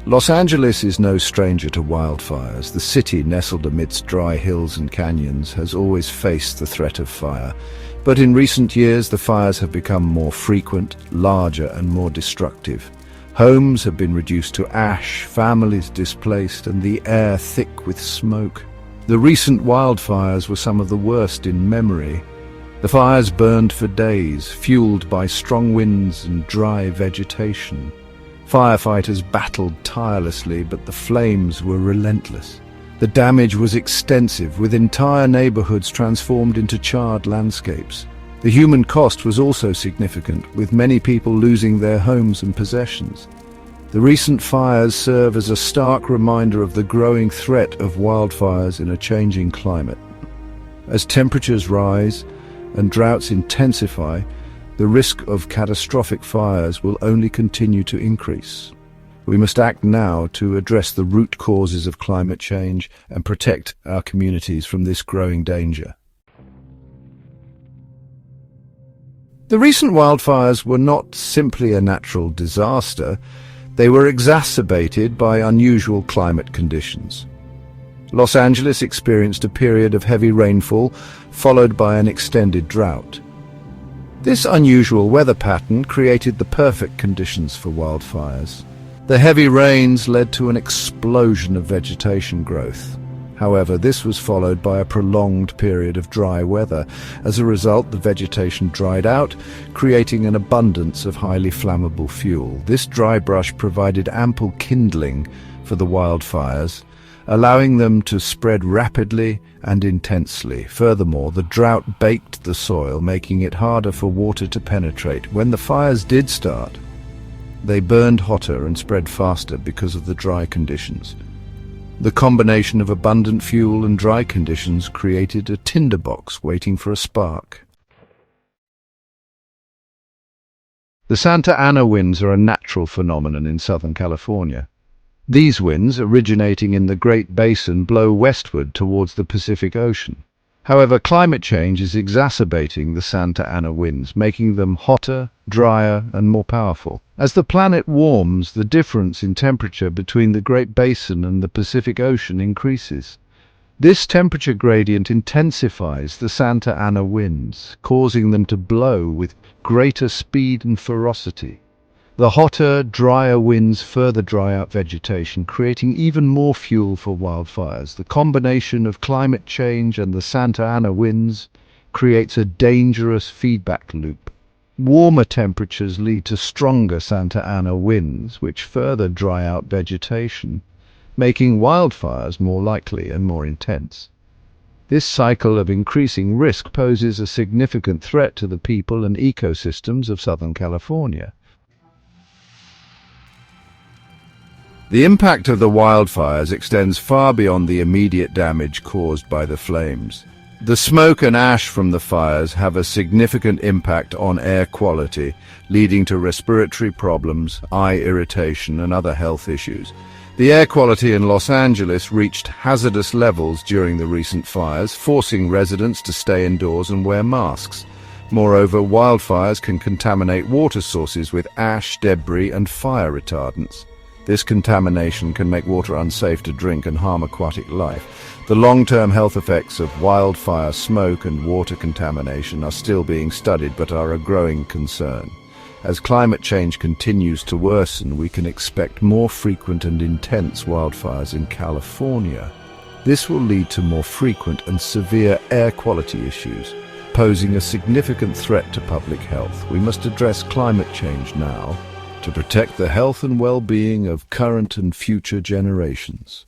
Los Angeles is no stranger to wildfires. The city, nestled amidst dry hills and canyons, has always faced the threat of fire. But in recent years, the fires have become more frequent, larger, and more destructive. Homes have been reduced to ash, families displaced, and the air thick with smoke. The recent wildfires were some of the worst in memory. The fires burned for days, fueled by strong winds and dry vegetation. Firefighters battled tirelessly, but the flames were relentless. The damage was extensive, with entire neighborhoods transformed into charred landscapes. The human cost was also significant, with many people losing their homes and possessions. The recent fires serve as a stark reminder of the growing threat of wildfires in a changing climate. As temperatures rise and droughts intensify, the risk of catastrophic fires will only continue to increase. We must act now to address the root causes of climate change and protect our communities from this growing danger. The recent wildfires were not simply a natural disaster, they were exacerbated by unusual climate conditions. Los Angeles experienced a period of heavy rainfall, followed by an extended drought. This unusual weather pattern created the perfect conditions for wildfires. The heavy rains led to an explosion of vegetation growth. However, this was followed by a prolonged period of dry weather. As a result, the vegetation dried out, creating an abundance of highly flammable fuel. This dry brush provided ample kindling for the wildfires, allowing them to spread rapidly and intensely. Furthermore, the drought baked the soil, making it harder for water to penetrate. When the fires did start, they burned hotter and spread faster because of the dry conditions. The combination of abundant fuel and dry conditions created a tinderbox waiting for a spark. The Santa Ana winds are a natural phenomenon in Southern California. These winds, originating in the Great Basin, blow westward towards the Pacific Ocean. However, climate change is exacerbating the Santa Ana winds, making them hotter, drier, and more powerful. As the planet warms, the difference in temperature between the Great Basin and the Pacific Ocean increases. This temperature gradient intensifies the Santa Ana winds, causing them to blow with greater speed and ferocity. The hotter, drier winds further dry out vegetation, creating even more fuel for wildfires. The combination of climate change and the Santa Ana winds creates a dangerous feedback loop. Warmer temperatures lead to stronger Santa Ana winds, which further dry out vegetation, making wildfires more likely and more intense. This cycle of increasing risk poses a significant threat to the people and ecosystems of Southern California. The impact of the wildfires extends far beyond the immediate damage caused by the flames. The smoke and ash from the fires have a significant impact on air quality, leading to respiratory problems, eye irritation, and other health issues. The air quality in Los Angeles reached hazardous levels during the recent fires, forcing residents to stay indoors and wear masks. Moreover, wildfires can contaminate water sources with ash, debris, and fire retardants. This contamination can make water unsafe to drink and harm aquatic life. The long-term health effects of wildfire smoke and water contamination are still being studied but are a growing concern. As climate change continues to worsen, we can expect more frequent and intense wildfires in California. This will lead to more frequent and severe air quality issues, posing a significant threat to public health. We must address climate change now to protect the health and well-being of current and future generations.